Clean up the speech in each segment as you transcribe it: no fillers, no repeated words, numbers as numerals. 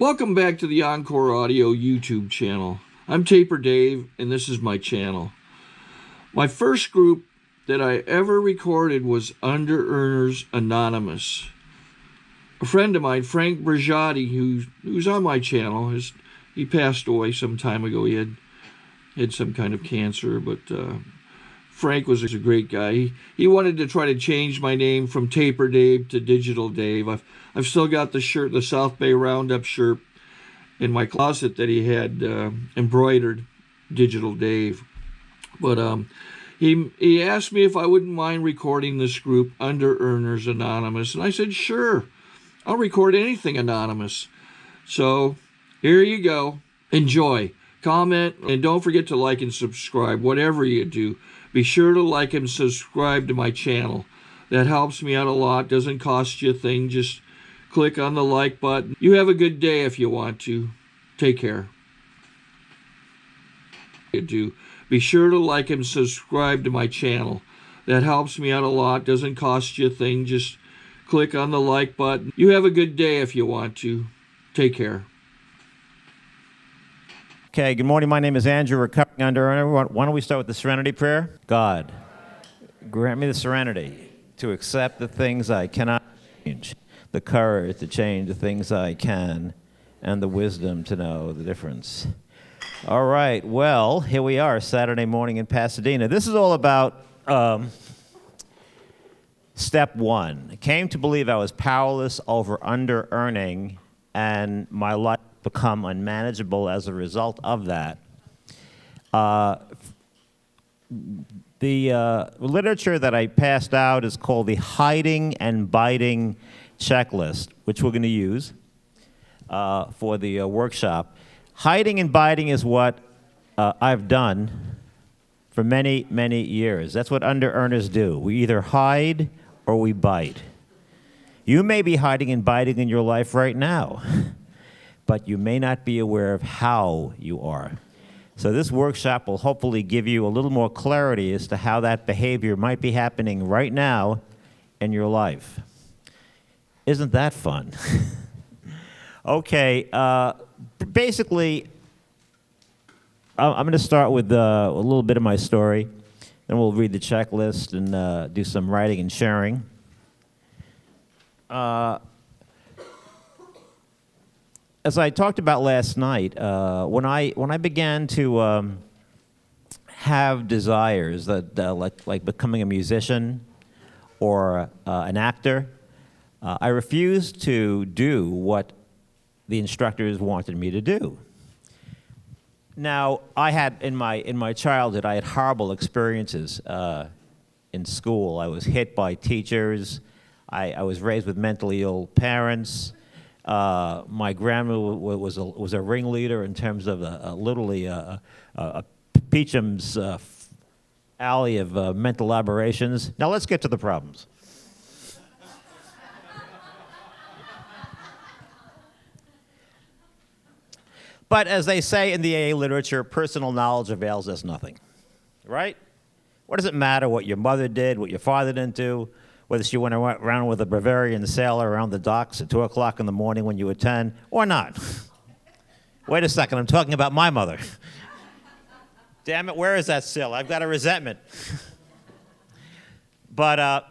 Welcome back to the Encore Audio YouTube channel. I'm Taper Dave, and this is my channel. My first group that I ever recorded was Underearners Anonymous. A friend of mine, Frank Brigiotti, who's on my channel, he passed away some time ago. He had some kind of cancer, but Frank was a great guy. He wanted to try to change my name from Taper Dave to Digital Dave. I've still got the shirt, the South Bay Roundup shirt, in my closet that he had embroidered Digital Dave. But he asked me if I wouldn't mind recording this group, Underearners Anonymous, and I said, sure, I'll record anything anonymous. So here you go. Enjoy, comment, and don't forget to like and subscribe, whatever you do. Be sure to like and subscribe to my channel. That helps me out a lot. Doesn't cost you a thing. Just click on the like button. You have a good day if you want to. Take care. You do. Be sure to like and subscribe to my channel. That helps me out a lot. Doesn't cost you a thing. Just click on the like button. You have a good day if you want to. Take care. Okay, good morning. My name is Andrew, recovering underearner. Why don't we start with the serenity prayer? God, grant me the serenity to accept the things I cannot change, the courage to change the things I can, and the wisdom to know the difference. All right, well, here we are, Saturday morning in Pasadena. This is all about step one. I came to believe I was powerless over under-earning, and my life become unmanageable as a result of that. The literature that I passed out is called the hiding and biting checklist, which we're going to use for the workshop. Hiding and biting is what I've done for many, many years. That's what under-earners do. We either hide or we bite. You may be hiding and biting in your life right now, but you may not be aware of how you are. So this workshop will hopefully give you a little more clarity as to how that behavior might be happening right now in your life. Isn't that fun? Okay, basically, I'm going to start with a little bit of my story, then we'll read the checklist and do some writing and sharing. As I talked about last night, when I began to have desires that like becoming a musician or an actor, I refused to do what the instructors wanted me to do. Now, I had in my childhood, I had horrible experiences in school. I was hit by teachers. I was raised with mentally ill parents. My grandma was a ringleader in terms of literally a Peacham's alley of mental aberrations. Now let's get to the problems. But as they say in the AA literature, personal knowledge avails us nothing, right? What does it matter what your mother did, what your father didn't do? Whether she went around with a Bavarian sailor around the docks at 2 o'clock in the morning when you were 10, or not. Wait a second, I'm talking about my mother. Damn it, where is that still? I've got a resentment. But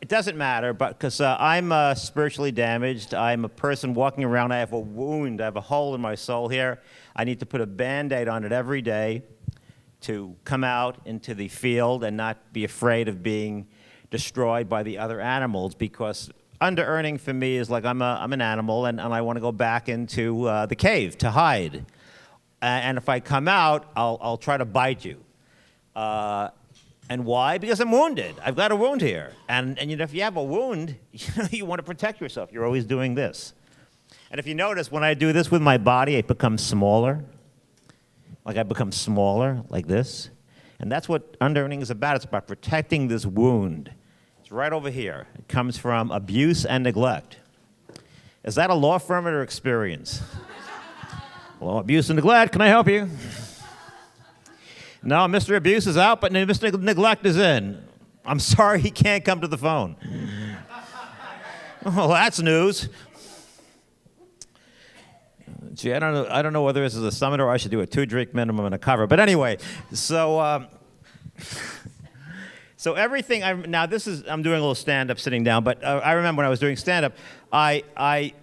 it doesn't matter, because I'm spiritually damaged. I'm a person walking around, I have a wound, I have a hole in my soul here. I need to put a Band-Aid on it every day to come out into the field and not be afraid of being destroyed by the other animals, because under-earning for me is like I'm an animal and I want to go back into the cave to hide. And if I come out, I'll try to bite you. And why? Because I'm wounded. I've got a wound here. And you know, if you have a wound, you want to protect yourself. You're always doing this. And if you notice, when I do this with my body, it becomes smaller. Like I become smaller, like this. And that's what under-earning is about. It's about protecting this wound. It's right over here. It comes from abuse and neglect. Is that a law firm or experience? Well, abuse and neglect, can I help you? No, Mr. Abuse is out, but Mr. Neglect is in. I'm sorry he can't come to the phone. Well, that's news. Gee, I don't know whether this is a summit or I should do a 2-drink minimum and a cover. But anyway, so so everything. I'm doing a little stand-up sitting down. But I remember when I was doing stand-up, I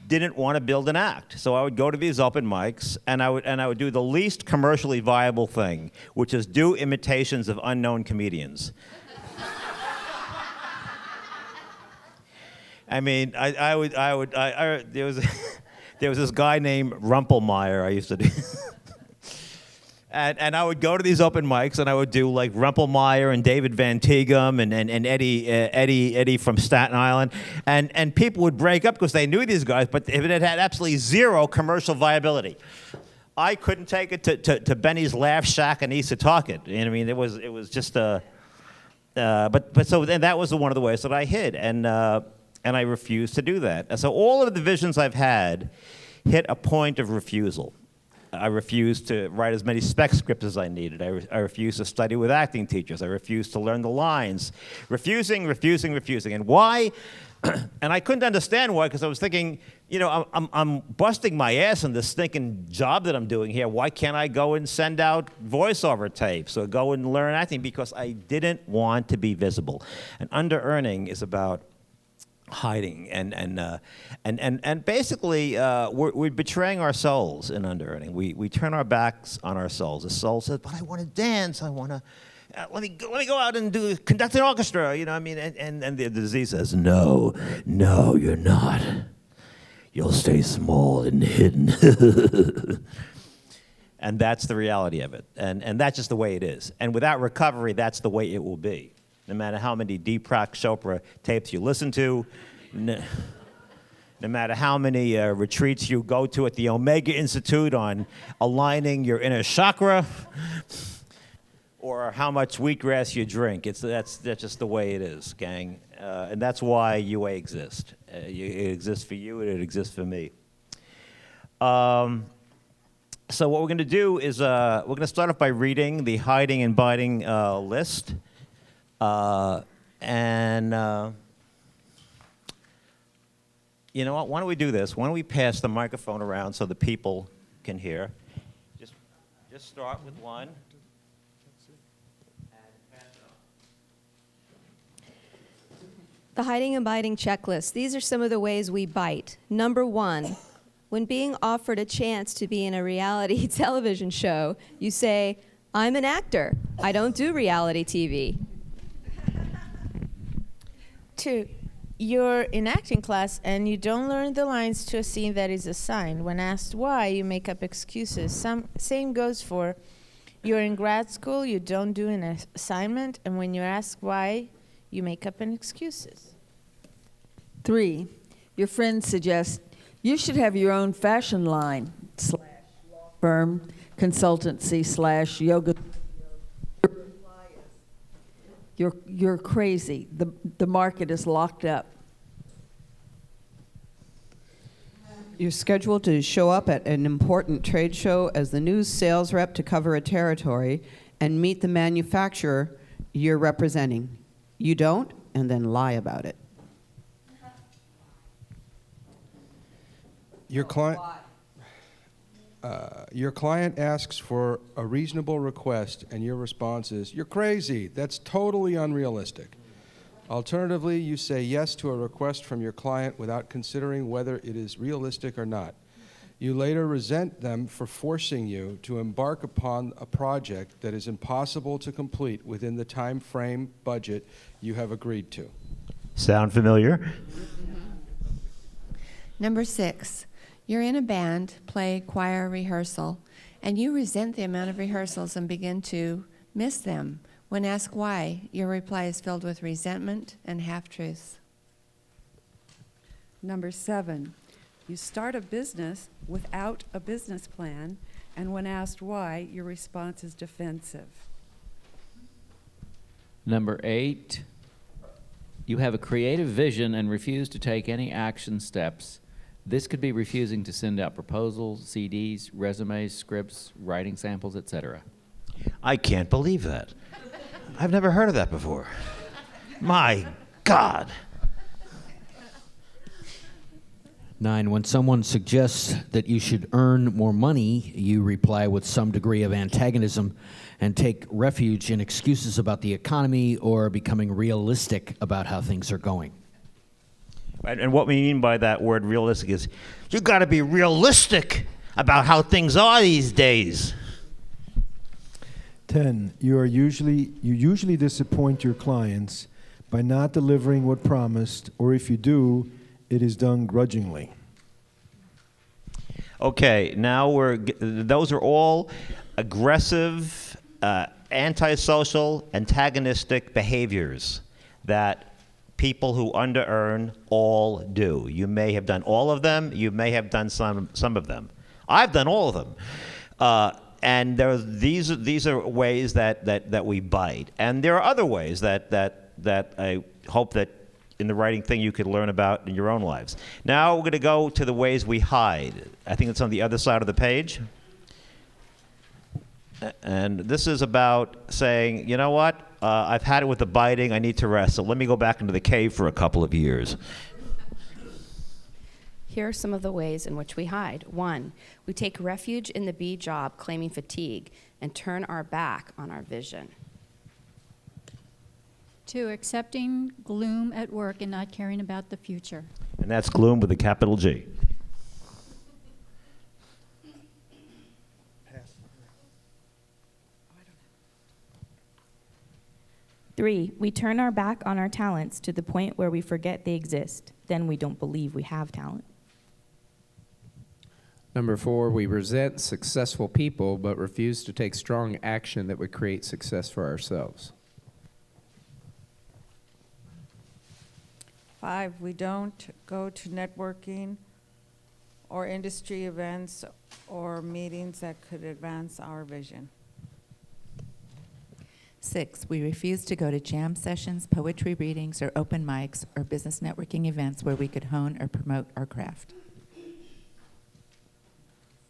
didn't want to build an act, so I would go to these open mics and I would do the least commercially viable thing, which is do imitations of unknown comedians. I mean, there was this guy named Rumpelmeyer I used to do. And I would go to these open mics and I would do like Rumpelmeyer and David Van Tighem and Eddie from Staten Island. And people would break up because they knew these guys, but it had absolutely zero commercial viability. I couldn't take it to Benny's Laugh Shack in East-Setauket. You know what I mean? It was just a... and that was one of the ways that I hid. And I refused to do that. And so all of the visions I've had hit a point of refusal. I refused to write as many spec scripts as I needed. I refused to study with acting teachers. I refused to learn the lines. Refusing. And why? And I couldn't understand why, because I was thinking, you know, I'm busting my ass in this stinking job that I'm doing here. Why can't I go and send out voiceover tapes or go and learn acting? Because I didn't want to be visible. And under-earning is about hiding and basically we're betraying our souls in under-earning. We turn our backs on our souls. The soul says, but I want to dance, I want to let me go out and conduct an orchestra, you know. I mean, and the disease says, no, you're not, you'll stay small and hidden. And that's the reality of it, and that's just the way it is. And without recovery, that's the way it will be. No matter how many Deepak Chopra tapes you listen to, no matter how many retreats you go to at the Omega Institute on aligning your inner chakra, or how much wheatgrass you drink, that's just the way it is, gang. And that's why UA exists. It exists for you, and it exists for me. So what we're going to do is we're going to start off by reading the hiding and biting list. You know what? Why don't we do this? Why don't we pass the microphone around so the people can hear? Just start with one. The hiding and biting checklist. These are some of the ways we bite. Number 1, when being offered a chance to be in a reality television show, you say, I'm an actor. I don't do reality TV. 2, you're in acting class and you don't learn the lines to a scene that is assigned. When asked why, you make up excuses. Same goes for you're in grad school, you don't do an assignment, and when you're asked why, you make up an excuses. 3, your friend suggests you should have your own fashion line / law firm, consultancy / yoga. You're crazy. The market is locked up. You're scheduled to show up at an important trade show as the new sales rep to cover a territory and meet the manufacturer you're representing. You don't, and then lie about it. Your client asks for a reasonable request, and your response is, you're crazy, that's totally unrealistic. Alternatively, you say yes to a request from your client without considering whether it is realistic or not. You later resent them for forcing you to embark upon a project that is impossible to complete within the time frame budget you have agreed to. Sound familiar? Number 6, you're in a band, play, choir, rehearsal, and you resent the amount of rehearsals and begin to miss them. When asked why, your reply is filled with resentment and half-truths. Number 7, you start a business without a business plan, and when asked why, your response is defensive. Number 8, you have a creative vision and refuse to take any action steps. This could be refusing to send out proposals, CDs, resumes, scripts, writing samples, etc. I can't believe that. I've never heard of that before. My God. 9, when someone suggests that you should earn more money, you reply with some degree of antagonism and take refuge in excuses about the economy or becoming realistic about how things are going. And what we mean by that word realistic is you got to be realistic about how things are these days. 10, you usually disappoint your clients by not delivering what promised, or if you do, it is done grudgingly. Okay, now those are all aggressive, antisocial, antagonistic behaviors that people who under-earn all do. You may have done all of them. You may have done some of them. I've done all of them. And these are ways that we bite. And there are other ways that I hope that in the writing thing you could learn about in your own lives. Now we're going to go to the ways we hide. I think it's on the other side of the page. And this is about saying, you know what? I've had it with the biting. I need to rest. So let me go back into the cave for a couple of years. Here are some of the ways in which we hide. 1, we take refuge in the B job, claiming fatigue, and turn our back on our vision. 2, accepting gloom at work and not caring about the future. And that's gloom with a capital G. 3, we turn our back on our talents to the point where we forget they exist. Then we don't believe we have talent. Number 4, we resent successful people but refuse to take strong action that would create success for ourselves. 5, we don't go to networking or industry events or meetings that could advance our vision. 6, we refuse to go to jam sessions, poetry readings, or open mics, or business networking events where we could hone or promote our craft.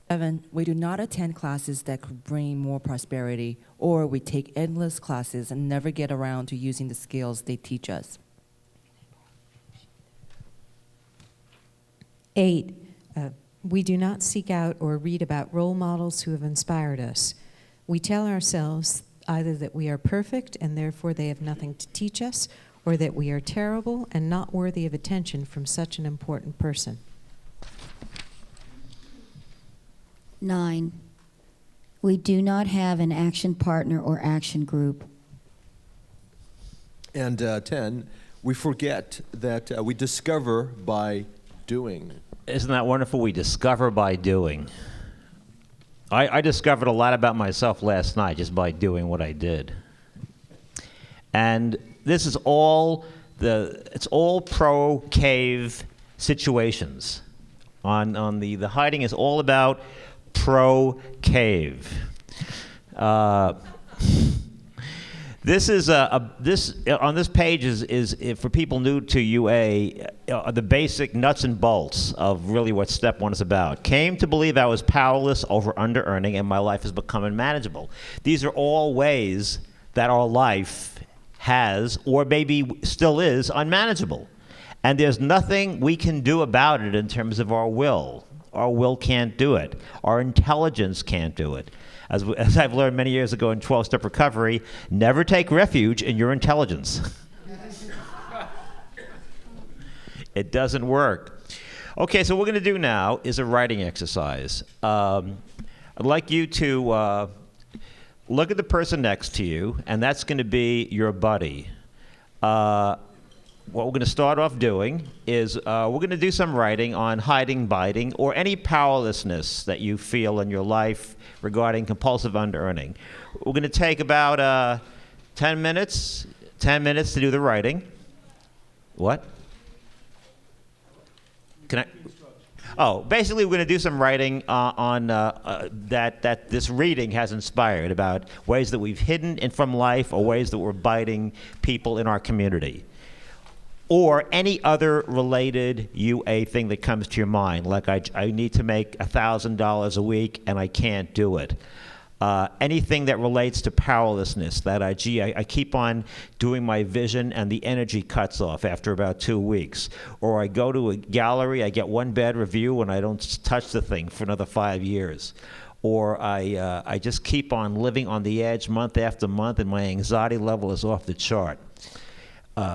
7, we do not attend classes that could bring more prosperity, or we take endless classes and never get around to using the skills they teach us. 8, we do not seek out or read about role models who have inspired us. We tell ourselves either that we are perfect and therefore they have nothing to teach us, or that we are terrible and not worthy of attention from such an important person. 9, we do not have an action partner or action group. And 10, we forget that we discover by doing. Isn't that wonderful? We discover by doing. I discovered a lot about myself last night just by doing what I did. And this is it's all pro-cave situations. On the hiding is all about pro-cave. This is on this page is for people new to UA, the basic nuts and bolts of really what step 1 is about. Came to believe I was powerless over under-earning and my life has become unmanageable. These are all ways that our life has, or maybe still is, unmanageable. And there's nothing we can do about it in terms of our will. Our will can't do it. Our intelligence can't do it. As I've learned many years ago in 12-step recovery, never take refuge in your intelligence. It doesn't work. Okay, so what we're going to do now is a writing exercise. I'd like you to look at the person next to you, and that's going to be your buddy. What we're going to start off doing is we're going to do some writing on hiding, biting, or any powerlessness that you feel in your life regarding compulsive under-earning. We're going to take about 10 minutes to do the writing. What? Can I? Oh, basically we're going to do some writing on that this reading has inspired about ways that we've hidden from life or ways that we're biting people in our community. Or any other related UA thing that comes to your mind, like I need to make $1,000 a week and I can't do it. Anything that relates to powerlessness, that gee, I keep on doing my vision and the energy cuts off after about 2 weeks. Or I go to a gallery, I get one bad review and I don't touch the thing for another 5 years. Or I just keep on living on the edge month after month and my anxiety level is off the chart.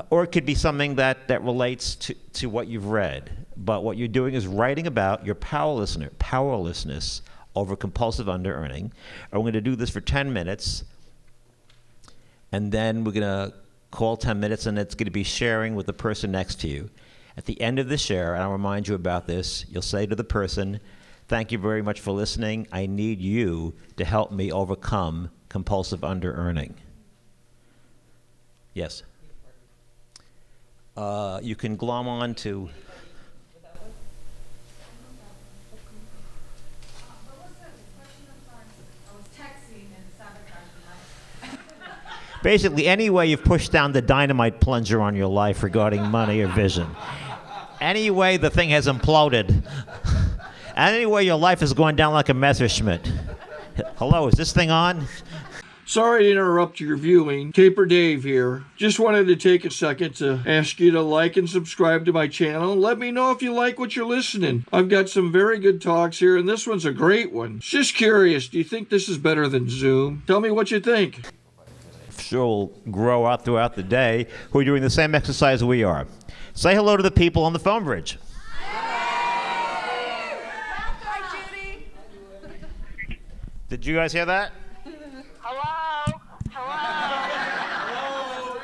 Or it could be something that relates to what you've read. But what you're doing is writing about your powerlessness over compulsive underearning. And we're going to do this for 10 minutes. And then we're going to call 10 minutes, and it's going to be sharing with the person next to you. At the end of the share, and I'll remind you about this, you'll say to the person, "Thank you very much for listening. I need you to help me overcome compulsive underearning." Yes? You can glom on to... Basically, any way you've pushed down the dynamite plunger on your life regarding money or vision. Any way the thing has imploded. Any way your life has gone down like a Messerschmitt. Hello, is this thing on? Sorry to interrupt your viewing. Caper Dave here. Just wanted to take a second to ask you to like and subscribe to my channel. Let me know if you like what you're listening. I've got some very good talks here, and this one's a great one. Just curious, do you think this is better than Zoom? Tell me what you think. Sure will grow out throughout the day who are doing the same exercise we are. Say hello to the people on the phone bridge. Did you guys hear that? Hello? Hello?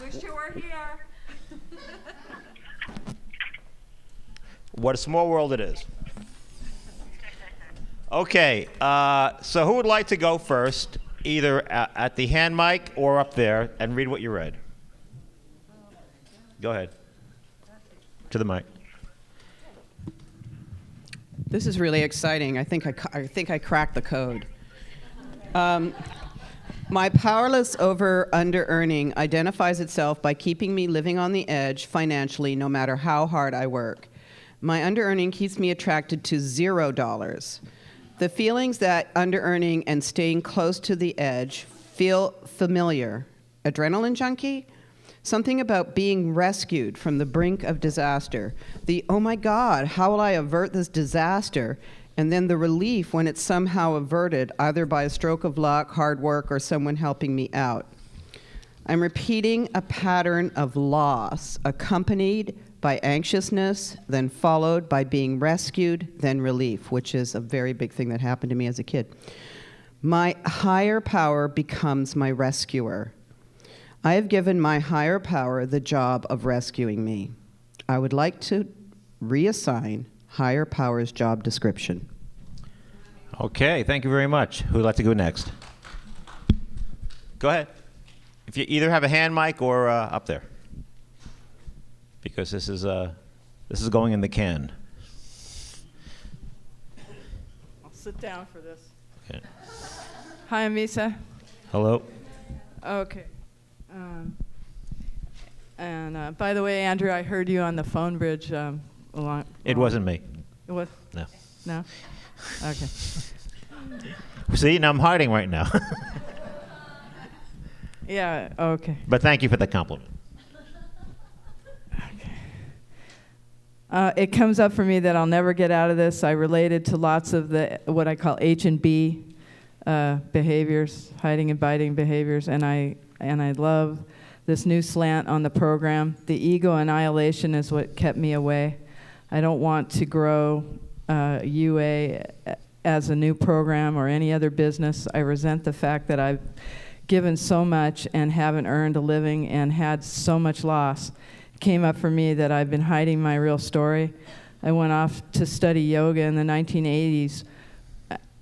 Wish you were here. What a small world it is. Okay, so who would like to go first, either at the hand mic or up there, and read what you read? Go ahead. To the mic. This is really exciting. I think I cracked the code. My powerless over under-earning identifies itself by keeping me living on the edge financially no matter how hard I work. My under-earning keeps me attracted to $0. The feelings that under-earning and staying close to the edge feel familiar. Adrenaline junkie? Something about being rescued from the brink of disaster. The, oh my God, how will I avert this disaster? And then the relief when it's somehow averted, either by a stroke of luck, hard work, or someone helping me out. I'm repeating a pattern of loss, accompanied by anxiousness, then followed by being rescued, then relief, which is a very big thing that happened to me as a kid. My higher power becomes my rescuer. I have given my higher power the job of rescuing me. I would like to reassign higher power's job description. Okay, thank you very much. Who would like to go next? Go ahead. If you either have a hand mic or up there. Because this is going in the can. I'll sit down for this. Okay. Hi, I'm Misa. Hello. Okay. And by the way, Andrew, I heard you on the phone bridge. It wasn't me. It was? No. No? Okay. See, now I'm hiding right now. Yeah, okay. But thank you for the compliment. It comes up for me that I'll never get out of this. I related to lots of the what I call H&B behaviors, hiding and biting behaviors, and I love this new slant on the program. The ego annihilation is what kept me away. I don't want to grow UA as a new program or any other business. I resent the fact that I've given so much and haven't earned a living and had so much loss. It came up for me that I've been hiding my real story. I went off to study yoga in the 1980s,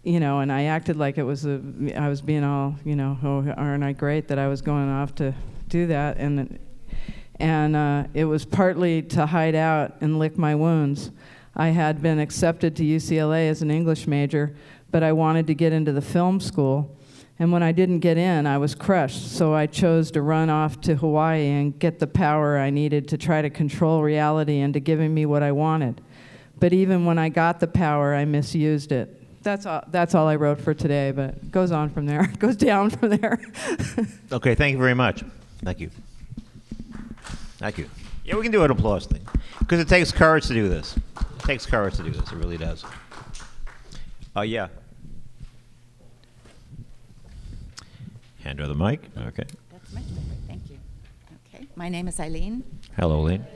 and I acted like I was being all, oh, aren't I great that I was going off to do that, and it was partly to hide out and lick my wounds. I had been accepted to UCLA as an English major, but I wanted to get into the film school. And when I didn't get in, I was crushed. So I chose to run off to Hawaii and get the power I needed to try to control reality into giving me what I wanted. But even when I got the power, I misused it. That's all I wrote for today, but it goes on from there. It goes down from there. Okay, thank you very much. Thank you. Thank you. Yeah, we can do an applause thing. Because it takes courage to do this. It takes courage to do this. It really does. Yeah. Hand her the mic. Okay. That's much better. Thank you. Okay. My name is Eileen. Hello, Lane.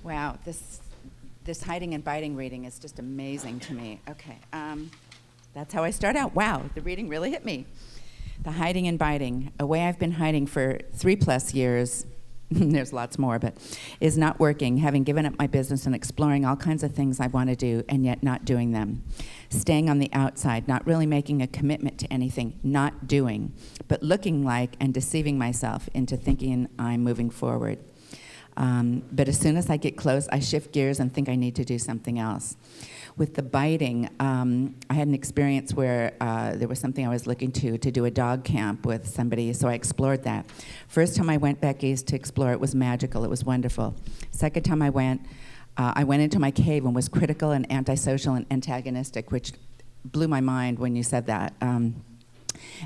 Wow, this hiding and biting reading is just amazing to me. Okay. That's how I start out. Wow, the reading really hit me. The hiding and biting, a way I've been hiding for 3+ years, there's lots more, but is not working, having given up my business and exploring all kinds of things I want to do and yet not doing them. Staying on the outside, not really making a commitment to anything, not doing, but looking like and deceiving myself into thinking I'm moving forward. But as soon as I get close, I shift gears and think I need to do something else. With the biting, I had an experience where there was something I was looking to do a dog camp with somebody, so I explored that. First time I went back east to explore, it was magical, it was wonderful. Second time I went into my cave and was critical and antisocial and antagonistic, which blew my mind when you said that.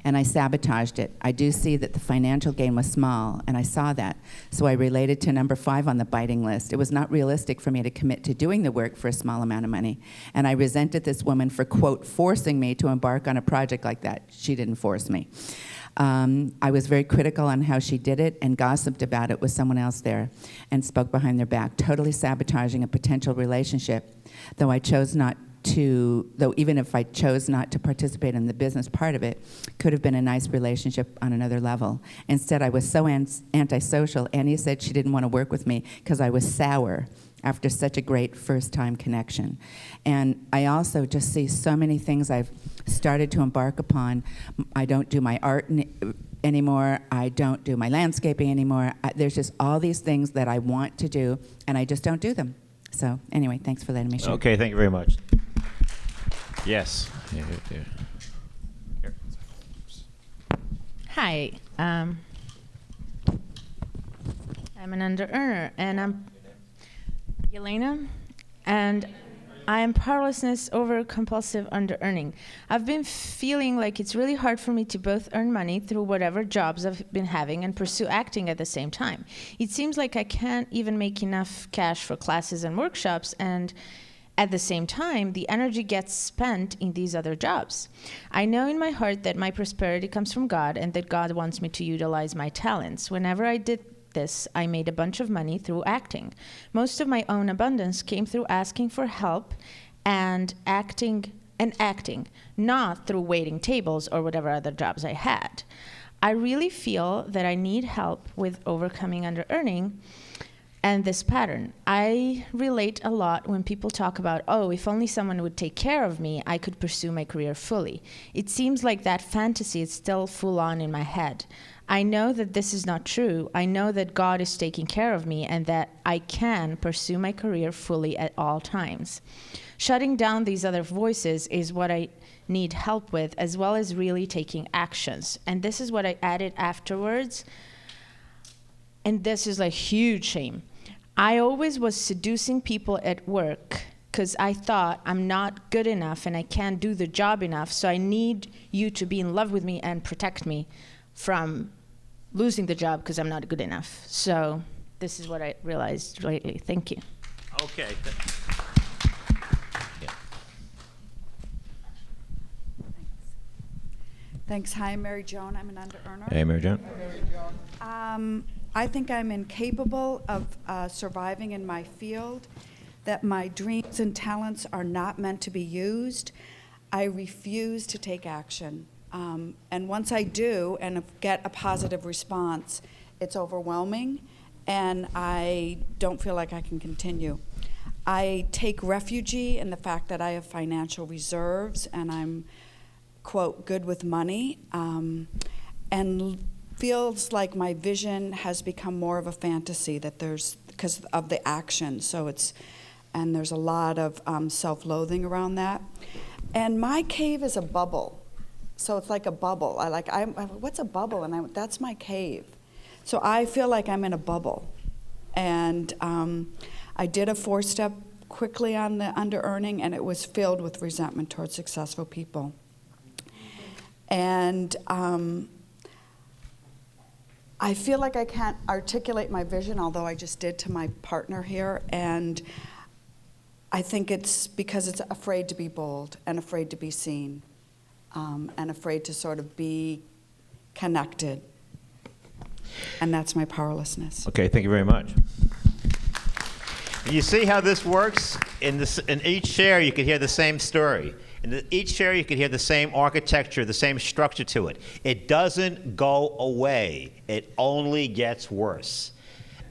And I sabotaged it. I do see that the financial gain was small, and I saw that. So I related to number 5 on the biting list. It was not realistic for me to commit to doing the work for a small amount of money. And I resented this woman for, quote, forcing me to embark on a project like that. She didn't force me. I was very critical on how she did it and gossiped about it with someone else there and spoke behind their back, totally sabotaging a potential relationship, though even if I chose not to participate in the business part of it, could have been a nice relationship on another level. Instead, I was so antisocial, Annie said she didn't want to work with me because I was sour after such a great first-time connection. And I also just see so many things I've started to embark upon. I don't do my art anymore. I don't do my landscaping anymore. There's just all these things that I want to do, and I just don't do them. So anyway, thanks for letting me share. Okay, thank you very much. Yes. Here. Hi, I'm an under-earner, and I'm Yelena, and I am powerlessness over compulsive under-earning. I've been feeling like it's really hard for me to both earn money through whatever jobs I've been having and pursue acting at the same time. It seems like I can't even make enough cash for classes and workshops, and at the same time, the energy gets spent in these other jobs. I know in my heart that my prosperity comes from God and that God wants me to utilize my talents. Whenever I did this, I made a bunch of money through acting. Most of my own abundance came through asking for help and acting, not through waiting tables or whatever other jobs I had. I really feel that I need help with overcoming under-earning and this pattern. I relate a lot when people talk about, oh, if only someone would take care of me, I could pursue my career fully. It seems like that fantasy is still full on in my head. I know that this is not true. I know that God is taking care of me and that I can pursue my career fully at all times. Shutting down these other voices is what I need help with, as well as really taking actions. And this is what I added afterwards. And this is a huge shame. I always was seducing people at work because I thought I'm not good enough and I can't do the job enough, so I need you to be in love with me and protect me from losing the job because I'm not good enough. So this is what I realized lately. Thank you. Okay. Thanks. Hi, I'm Mary Joan. I'm an under-earner. Hey, Mary Joan. I think I'm incapable of surviving in my field, that my dreams and talents are not meant to be used. I refuse to take action. And once I do and get a positive response, it's overwhelming, and I don't feel like I can continue. I take refuge in the fact that I have financial reserves and I'm, quote, good with money, and feels like my vision has become more of a fantasy, that because of the action. So and there's a lot of self-loathing around that. And my cave is a bubble. So it's like a bubble. What's a bubble? And that's my cave. So I feel like I'm in a bubble. And I did a 4-step quickly on the under-earning, and it was filled with resentment towards successful people. And I feel like I can't articulate my vision, although I just did to my partner here, and I think it's because it's afraid to be bold and afraid to be seen, and afraid to sort of be connected. And that's my powerlessness. Okay, thank you very much. You see how this works? In each share, you can hear the same story. In each share, you can hear the same architecture, the same structure to it. It doesn't go away. It only gets worse.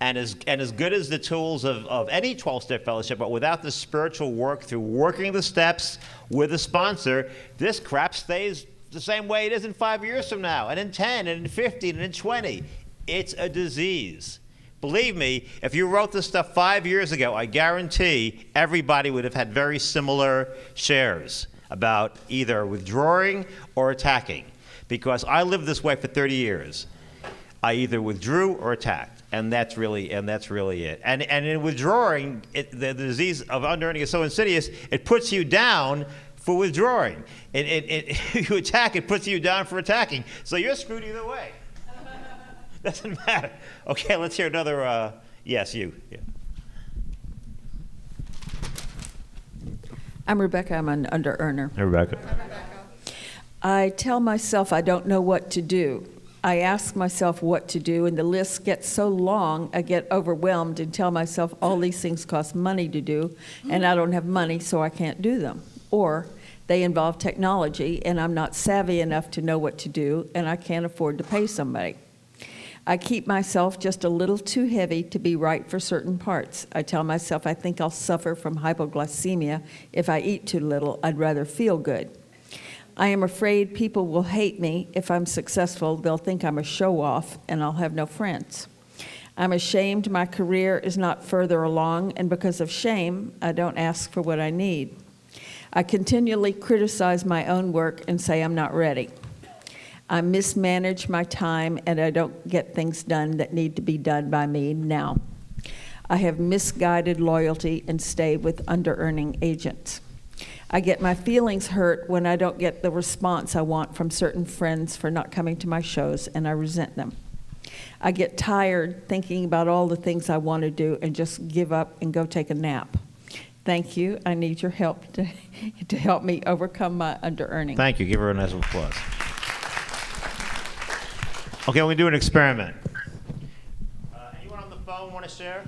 And as good as the tools of any 12-step fellowship, but without the spiritual work through working the steps with a sponsor, this crap stays the same way it is in 5 years from now, and in 10, and in 15, and in 20. It's a disease. Believe me, if you wrote this stuff 5 years ago, I guarantee everybody would have had very similar shares about either withdrawing or attacking. Because I lived this way for 30 years. I either withdrew or attacked, and that's really it. And in withdrawing, the disease of underearning is so insidious, it puts you down for withdrawing. You attack, it puts you down for attacking. So you're screwed either way. Doesn't matter. Okay, let's hear another, yes, you. Yeah. I'm Rebecca. I'm an under-earner. Hey, Rebecca. I tell myself I don't know what to do. I ask myself what to do, and the list gets so long, I get overwhelmed and tell myself all these things cost money to do, and I don't have money, so I can't do them. Or they involve technology, and I'm not savvy enough to know what to do, and I can't afford to pay somebody. I keep myself just a little too heavy to be right for certain parts. I tell myself I think I'll suffer from hypoglycemia if I eat too little. I'd rather feel good. I am afraid people will hate me. If I'm successful, they'll think I'm a show-off, and I'll have no friends. I'm ashamed my career is not further along, and because of shame, I don't ask for what I need. I continually criticize my own work and say I'm not ready. I mismanage my time, and I don't get things done that need to be done by me now. I have misguided loyalty and stay with under-earning agents. I get my feelings hurt when I don't get the response I want from certain friends for not coming to my shows, and I resent them. I get tired thinking about all the things I want to do and just give up and go take a nap. Thank you. I need your help to help me overcome my under-earning. Thank you. Give her a nice applause. Okay, we're going to do an experiment. Anyone on the phone want to share?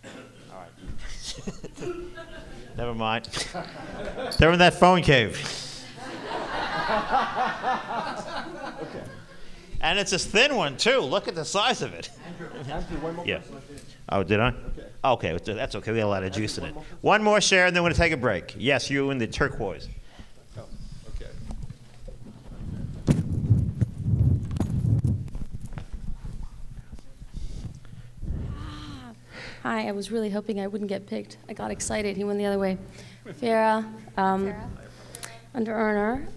All right. Never mind. They're in that phone cave. Okay. And it's a thin one, too. Look at the size of it. Andrew, one more Yeah. person, I think. Oh, did I? Okay, that's okay. We got a lot of juice in it. One more share, and then we're going to take a break. Yes, you in the turquoise. Oh, okay. Hi, I was really hoping I wouldn't get picked. I got excited. He went the other way. Farah, under-earner.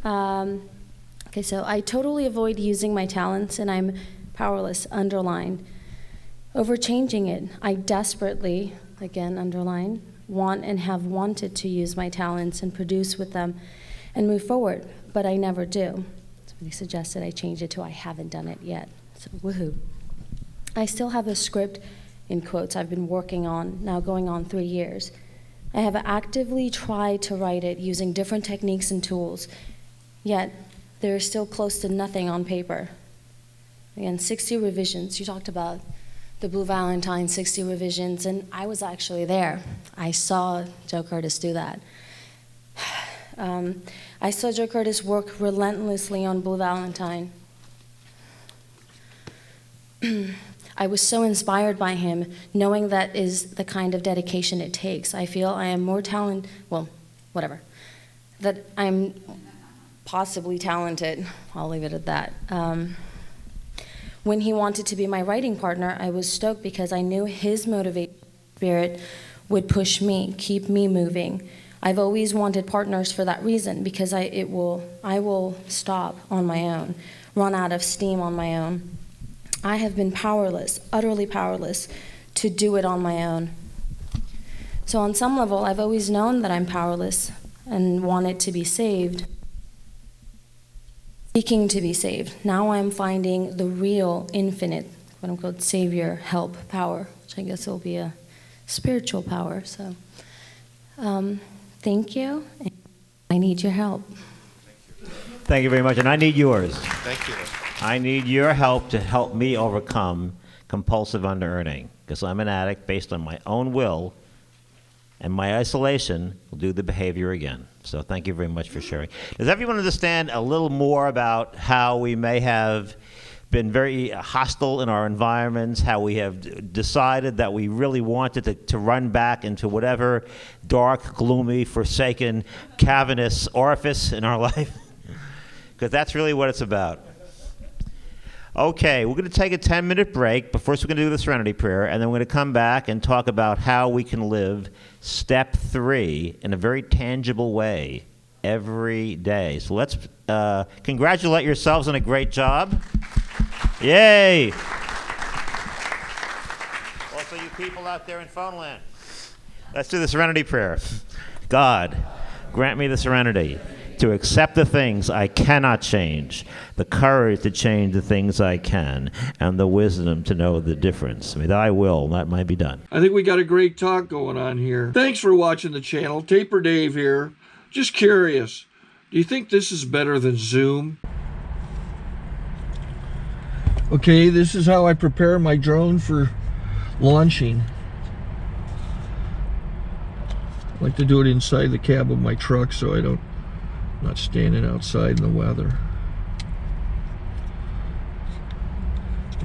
Okay, so I totally avoid using my talents, and I'm powerless, underline. Overchanging it, I desperately, again, underline, want and have wanted to use my talents and produce with them and move forward, but I never do. Somebody suggested I change it to I haven't done it yet, so woohoo. I still have a script, in quotes, I've been working on, now going on 3 years. I have actively tried to write it using different techniques and tools, yet there is still close to nothing on paper. Again, 60 revisions. You talked about the Blue Valentine 60 revisions, and I was actually there. I saw Joe Curtis do that. I saw Joe Curtis work relentlessly on Blue Valentine. I was so inspired by him, knowing that is the kind of dedication it takes. I feel I am more talented, well, whatever, that I'm possibly talented. I'll leave it at that. When he wanted to be my writing partner, I was stoked because I knew his motivating spirit would push me, keep me moving. I've always wanted partners for that reason, because I will stop on my own, run out of steam on my own. I have been powerless, utterly powerless, to do it on my own. So on some level, I've always known that I'm powerless and wanted to be saved, seeking to be saved. Now I'm finding the real, infinite, quote-unquote, savior, help, power, which I guess will be a spiritual power. So thank you. I need your help. Thank you very much, and I need yours. Thank you. I need your help to help me overcome compulsive underearning, because I'm an addict based on my own will, and my isolation will do the behavior again. So thank you very much for sharing. Does everyone understand a little more about how we may have been very hostile in our environments, how we have decided that we really wanted to run back into whatever dark, gloomy, forsaken, cavernous orifice in our life? Because that's really what it's about. Okay, we're going to take a 10-minute break, but first we're going to do the Serenity Prayer, and then we're going to come back and talk about how we can live step 3 in a very tangible way every day. So let's congratulate yourselves on a great job. Yay! Also, you people out there in phone land, let's do the Serenity Prayer. God, grant me the serenity to accept the things I cannot change, the courage to change the things I can, and the wisdom to know the difference. May thy will, not mine, be done. I think we got a great talk going on here. Thanks for watching the channel. Taper Dave here. Just curious, do you think this is better than Zoom? Okay, this is how I prepare my drone for launching. I like to do it inside the cab of my truck so I'm not standing outside in the weather.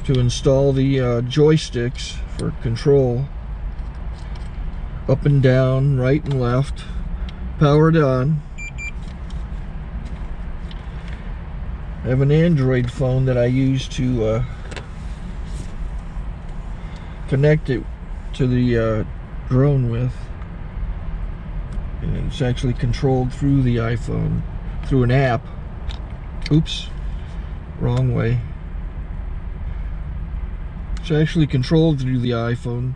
To install the joysticks for control, up and down, right and left, powered on. I have an Android phone that I use to connect it to the drone with. And it's actually controlled through the iPhone, through an app. Oops, wrong way. It's actually controlled through the iPhone,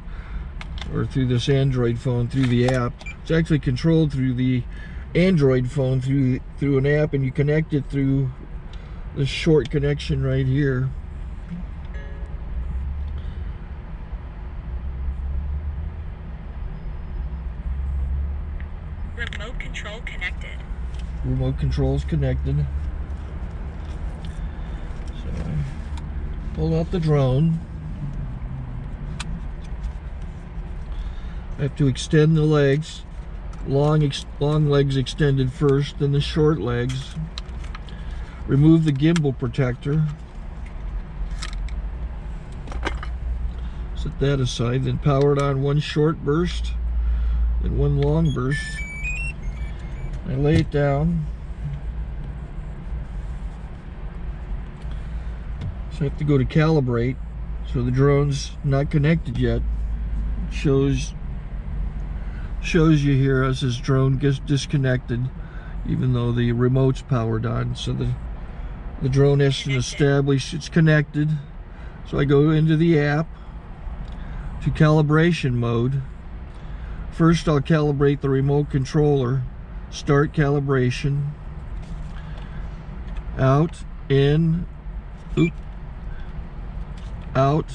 or through this Android phone, through the app. It's actually controlled through the Android phone, through an app, and you connect it through this short connection right here. Remote control connected. Remote control's connected. So I pull out the drone. I have to extend the legs. Long legs extended first, then the short legs. Remove the gimbal protector. Set that aside, then power it on one short burst, then one long burst. I lay it down. So I have to go to calibrate. So the drone's not connected yet. It shows you here as this drone gets disconnected, even though the remote's powered on. So the drone has to establish it's connected. So I go into the app to calibration mode. First I'll calibrate the remote controller. Start calibration. Out, in, oop, out,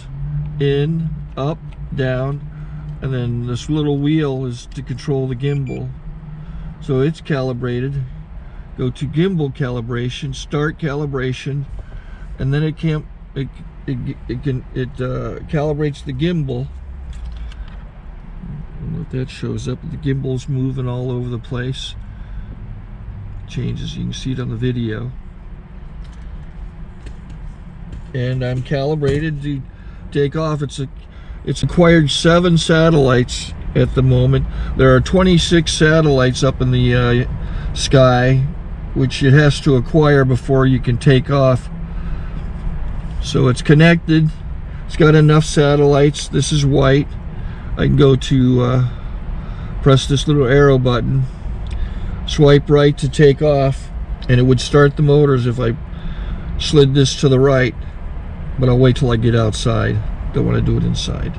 in, up, down, and then this little wheel is to control the gimbal. So it's calibrated. Go to gimbal calibration, start calibration, and then it calibrates the gimbal. I don't know if that shows up. The gimbal's moving all over the place. Changes, you can see it on the video. And I'm calibrated to take off. It's acquired 7 satellites at the moment. There are 26 satellites up in the sky, which it has to acquire before you can take off. So it's connected. It's got enough satellites. This is white. I can go to press this little arrow button, swipe right to take off, and it would start the motors if I slid this to the right. But I'll wait till I get outside. Don't want to do it inside.